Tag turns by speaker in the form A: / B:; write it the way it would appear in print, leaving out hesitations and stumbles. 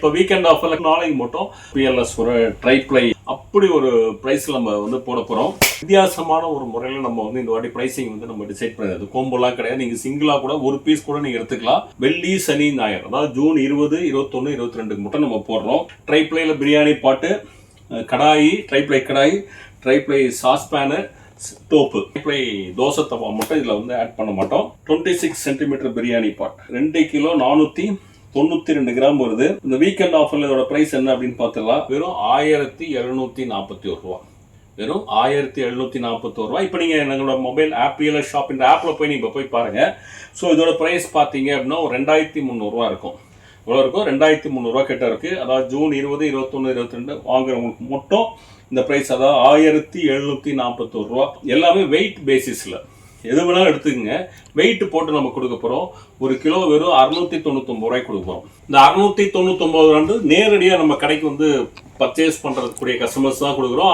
A: இப்போ வீக்கெண்ட் ஆஃபர்ல நாளைக்கு மட்டும் பிஎல்எஸ் ஒரு ட்ரைப்ளை அப்படி ஒரு பிரைஸ்ல நம்ம வந்து போட போறோம். வித்தியாசமான ஒரு முறையில நம்ம வந்து இந்த வாட்டி பிரைசிங் வந்து நம்ம டிசைட் பண்ணது. கோம்போலாம் கிடையாது. நீங்க சிங்கிளா கூட ஒரு பீஸ் கூட நீங்க எடுத்துக்கலாம். வெள்ளி, சனி, ஞாயிறு, அதாவது ஜூன் 20, 21, 22 மட்டும் நம்ம போடுறோம். ட்ரைப்ளைல பிரியாணி பாட்டு, கடாயி, ட்ரைப்ளை கடாயி, ட்ரைப்ளை சாஸ்பேனு, டோப்பு, ட்ரைப்ளை தோசை தவா மட்டும் இதுல வந்து ஆட் பண்ண மாட்டோம். 26 சென்டிமீட்டர் பிரியாணி பாட் 2 கிலோ 492 கிராம் வருது. இந்த வீக்கெண்ட் ஆஃபர்ல இதோட பிரைஸ் என்ன அப்படின்னு பார்த்துக்கலாம். வெறும் 1741 ரூபா. வெறும் 1741 ரூபா. இப்போ நீங்க எங்களோட மொபைல் ஆப் பிஎல்எஸ் ஷாப் இந்த ஆப்ல போய் நீங்க போய் பாருங்க. ஸோ இதோட பிரைஸ் பார்த்தீங்க அப்படின்னா ஒரு 2300 ரூபா இருக்கும். இவ்வளோ இருக்கும், 2300 ரூபா கிட்ட இருக்கு. அதாவது ஜூன் 20, 21, 22 வாங்குறவங்களுக்கு மட்டும் இந்த பிரைஸ், அதாவது 1741 ரூபா. எல்லாமே வெயிட் பேசிஸ்ல எது வேணாலும் எடுத்துக்கங்க. வெயிட் போட்டு நம்ம கொடுக்க போறோம். ஒரு கிலோ வெறும் 699 ரூபாய்க்கு கொடுக்க போறோம். இந்த 699 நேரடியாக நம்ம கடைக்கு வந்து பர்ச்சேஸ் பண்றதுக்குரிய கஸ்டமர்ஸ் தான் கொடுக்குறோம்.